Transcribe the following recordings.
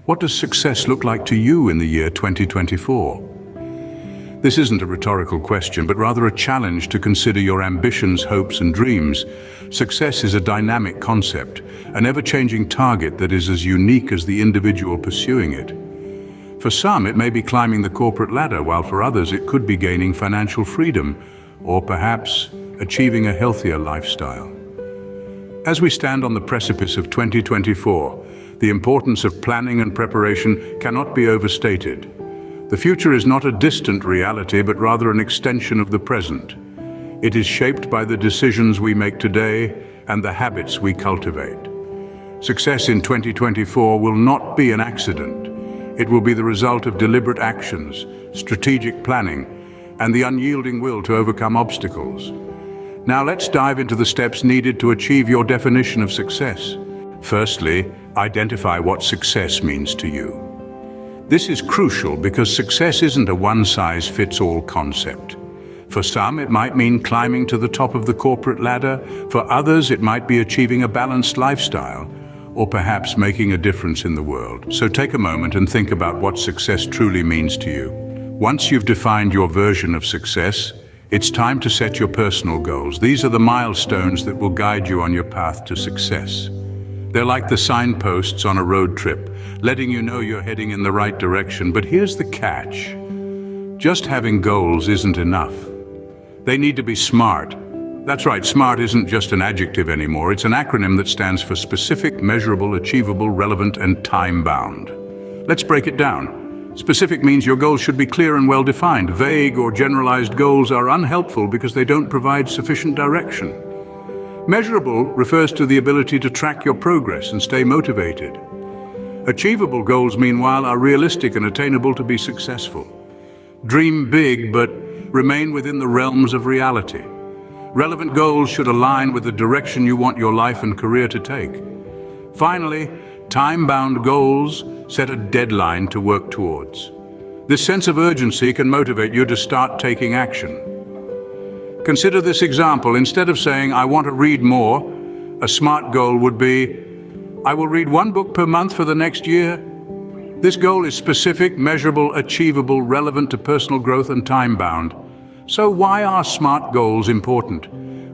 What does success look like to you in the year 2024? This isn't a rhetorical question, but rather a challenge to consider your ambitions, hopes, and dreams. Success is a dynamic concept, an ever-changing target that is as unique as the individual pursuing it. For some, it may be climbing the corporate ladder, while for others, it could be gaining financial freedom, or perhaps achieving a healthier lifestyle. As we stand on the precipice of 2024, the importance of planning and preparation cannot be overstated. The future is not a distant reality, but rather an extension of the present. It is shaped by the decisions we make today and the habits we cultivate. Success in 2024 will not be an accident. It will be the result of deliberate actions, strategic planning, and the unyielding will to overcome obstacles. Now let's dive into the steps needed to achieve your definition of success. Firstly, identify what success means to you. This is crucial because success isn't a one-size-fits-all concept. For some, it might mean climbing to the top of the corporate ladder. For others, it might be achieving a balanced lifestyle, or perhaps making a difference in the world. So take a moment and think about what success truly means to you. Once you've defined your version of success, it's time to set your personal goals. These are the milestones that will guide you on your path to success. They're like the signposts on a road trip, letting you know you're heading in the right direction. But here's the catch. Just having goals isn't enough. They need to be SMART. That's right, SMART isn't just an adjective anymore. It's an acronym that stands for specific, measurable, achievable, relevant, and time-bound. Let's break it down. Specific means your goals should be clear and well-defined. Vague or generalized goals are unhelpful because they don't provide sufficient direction. Measurable refers to the ability to track your progress and stay motivated. Achievable goals, meanwhile, are realistic and attainable to be successful. Dream big, but remain within the realms of reality. Relevant goals should align with the direction you want your life and career to take. Finally, time-bound goals set a deadline to work towards. This sense of urgency can motivate you to start taking action. Consider this example. Instead of saying, I want to read more, a SMART goal would be, I will read 1 book per month for the next year. This goal is specific, measurable, achievable, relevant to personal growth and time-bound. So why are SMART goals important?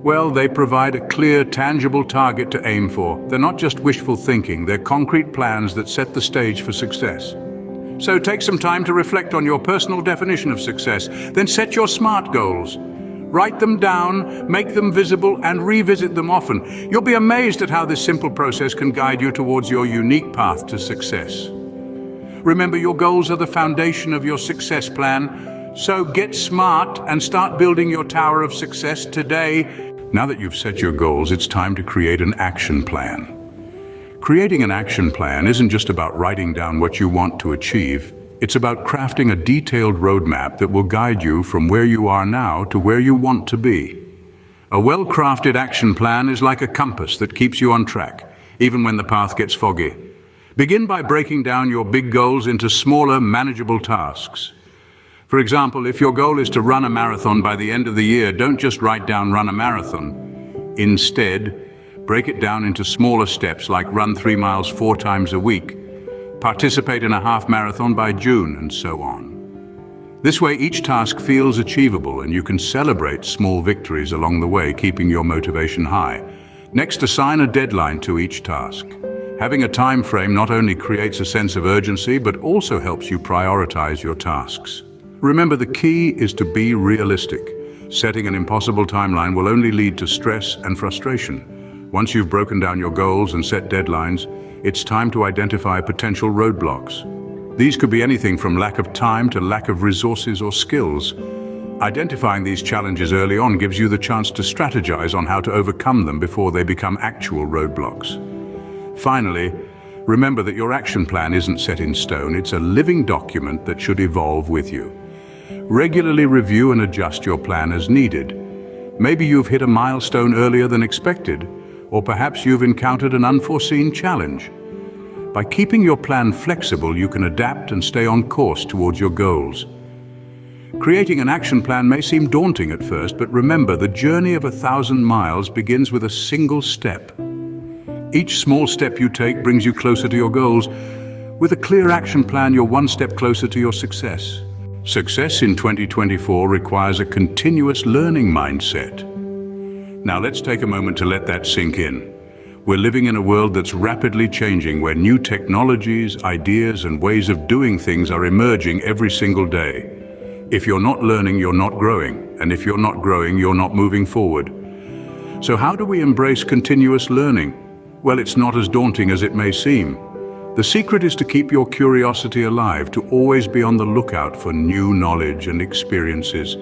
Well, they provide a clear, tangible target to aim for. They're not just wishful thinking, they're concrete plans that set the stage for success. So take some time to reflect on your personal definition of success, then set your SMART goals. Write them down, make them visible, and revisit them often. You'll be amazed at how this simple process can guide you towards your unique path to success. Remember, your goals are the foundation of your success plan, so get smart and start building your tower of success today. Now that you've set your goals, it's time to create an action plan. Creating an action plan isn't just about writing down what you want to achieve. It's about crafting a detailed roadmap that will guide you from where you are now to where you want to be. A well-crafted action plan is like a compass that keeps you on track, even when the path gets foggy. Begin by breaking down your big goals into smaller, manageable tasks. For example, if your goal is to run a marathon by the end of the year, don't just write down run a marathon. Instead, break it down into smaller steps like run 3 miles 4 times a week. Participate in a half marathon by June, and so on. This way, each task feels achievable and you can celebrate small victories along the way, keeping your motivation high. Next, assign a deadline to each task. Having a time frame not only creates a sense of urgency, but also helps you prioritize your tasks. Remember, the key is to be realistic. Setting an impossible timeline will only lead to stress and frustration. Once you've broken down your goals and set deadlines, it's time to identify potential roadblocks. These could be anything from lack of time to lack of resources or skills. Identifying these challenges early on gives you the chance to strategize on how to overcome them before they become actual roadblocks. Finally, remember that your action plan isn't set in stone. It's a living document that should evolve with you. Regularly review and adjust your plan as needed. Maybe you've hit a milestone earlier than expected, or perhaps you've encountered an unforeseen challenge. By keeping your plan flexible, you can adapt and stay on course towards your goals. Creating an action plan may seem daunting at first, but remember, the journey of 1,000 miles begins with a single step. Each small step you take brings you closer to your goals. With a clear action plan, you're one step closer to your success. Success in 2024 requires a continuous learning mindset. Now let's take a moment to let that sink in. We're living in a world that's rapidly changing, where new technologies, ideas, and ways of doing things are emerging every single day. If you're not learning, you're not growing. And if you're not growing, you're not moving forward. So how do we embrace continuous learning? Well, it's not as daunting as it may seem. The secret is to keep your curiosity alive, to always be on the lookout for new knowledge and experiences.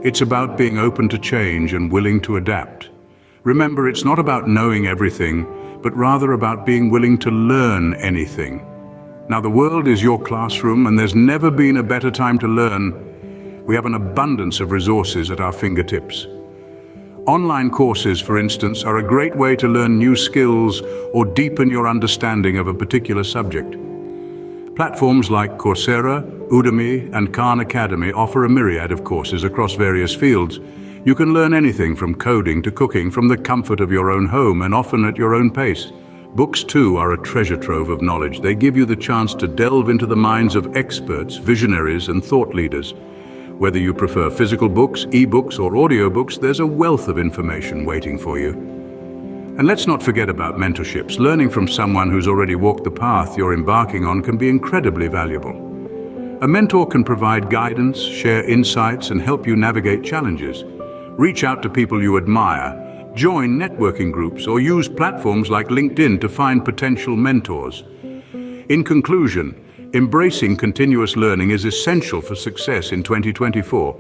It's about being open to change and willing to adapt. Remember, it's not about knowing everything, but rather about being willing to learn anything. Now, the world is your classroom, and there's never been a better time to learn. We have an abundance of resources at our fingertips. Online courses, for instance, are a great way to learn new skills or deepen your understanding of a particular subject. Platforms like Coursera, Udemy, and Khan Academy offer a myriad of courses across various fields. You can learn anything from coding to cooking from the comfort of your own home, and often at your own pace. Books, too, are a treasure trove of knowledge. They give you the chance to delve into the minds of experts, visionaries, and thought leaders. Whether you prefer physical books, e-books, or audiobooks, there's a wealth of information waiting for you. And let's not forget about mentorships. Learning from someone who's already walked the path you're embarking on can be incredibly valuable. A mentor can provide guidance, share insights, and help you navigate challenges. Reach out to people you admire, join networking groups, or use platforms like LinkedIn to find potential mentors. In conclusion, embracing continuous learning is essential for success in 2024.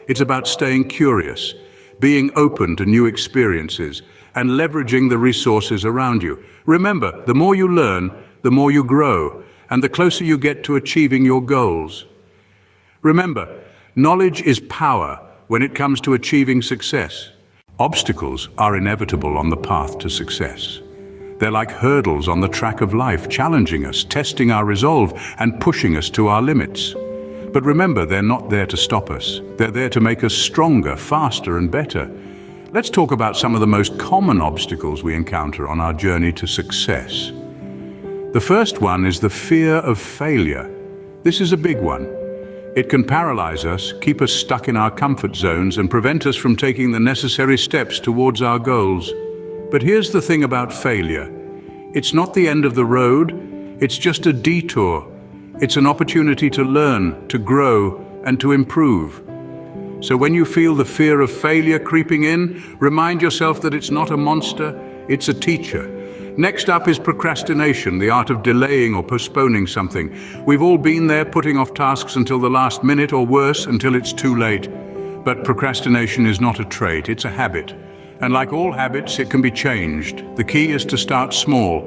It's about staying curious, being open to new experiences, and leveraging the resources around you. Remember, the more you learn, the more you grow, and the closer you get to achieving your goals. Remember, knowledge is power when it comes to achieving success. Obstacles are inevitable on the path to success. They're like hurdles on the track of life, challenging us, testing our resolve, and pushing us to our limits. But remember, they're not there to stop us. They're there to make us stronger, faster, and better. Let's talk about some of the most common obstacles we encounter on our journey to success. The first one is the fear of failure. This is a big one. It can paralyze us, keep us stuck in our comfort zones, and prevent us from taking the necessary steps towards our goals. But here's the thing about failure. It's not the end of the road, it's just a detour. It's an opportunity to learn, to grow, and to improve. So when you feel the fear of failure creeping in, remind yourself that it's not a monster, it's a teacher. Next up is procrastination, the art of delaying or postponing something. We've all been there, putting off tasks until the last minute, or worse, until it's too late. But procrastination is not a trait, it's a habit. And like all habits, it can be changed. The key is to start small.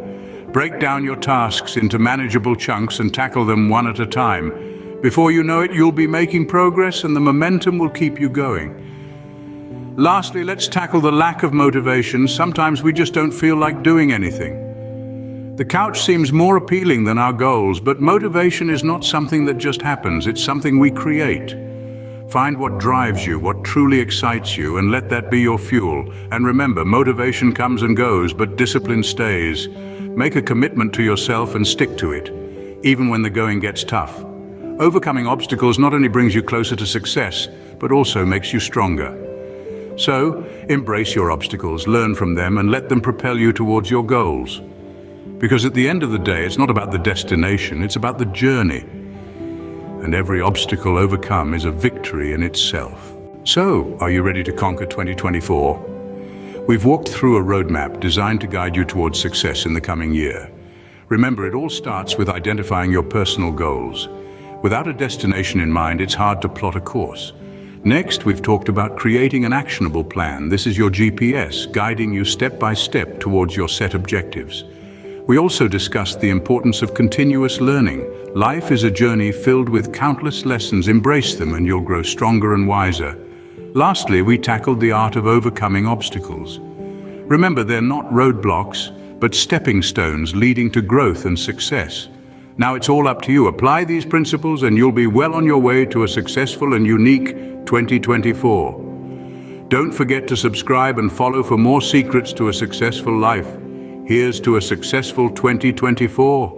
Break down your tasks into manageable chunks and tackle them one at a time. Before you know it, you'll be making progress, and the momentum will keep you going. Lastly, let's tackle the lack of motivation. Sometimes we just don't feel like doing anything. The couch seems more appealing than our goals, but motivation is not something that just happens. It's something we create. Find what drives you, what truly excites you, and let that be your fuel. And remember, motivation comes and goes, but discipline stays. Make a commitment to yourself and stick to it, even when the going gets tough. Overcoming obstacles not only brings you closer to success, but also makes you stronger. So, embrace your obstacles, learn from them, and let them propel you towards your goals. Because at the end of the day, it's not about the destination, it's about the journey. And every obstacle overcome is a victory in itself. So, are you ready to conquer 2024? We've walked through a roadmap designed to guide you towards success in the coming year. Remember, it all starts with identifying your personal goals. Without a destination in mind, it's hard to plot a course. Next, we've talked about creating an actionable plan. This is your GPS, guiding you step by step towards your set objectives. We also discussed the importance of continuous learning. Life is a journey filled with countless lessons. Embrace them and you'll grow stronger and wiser. Lastly, we tackled the art of overcoming obstacles. Remember, they're not roadblocks, but stepping stones leading to growth and success. Now it's all up to you. Apply these principles and you'll be well on your way to a successful and unique 2024. Don't forget to subscribe and follow for more secrets to a successful life. Here's to a successful 2024.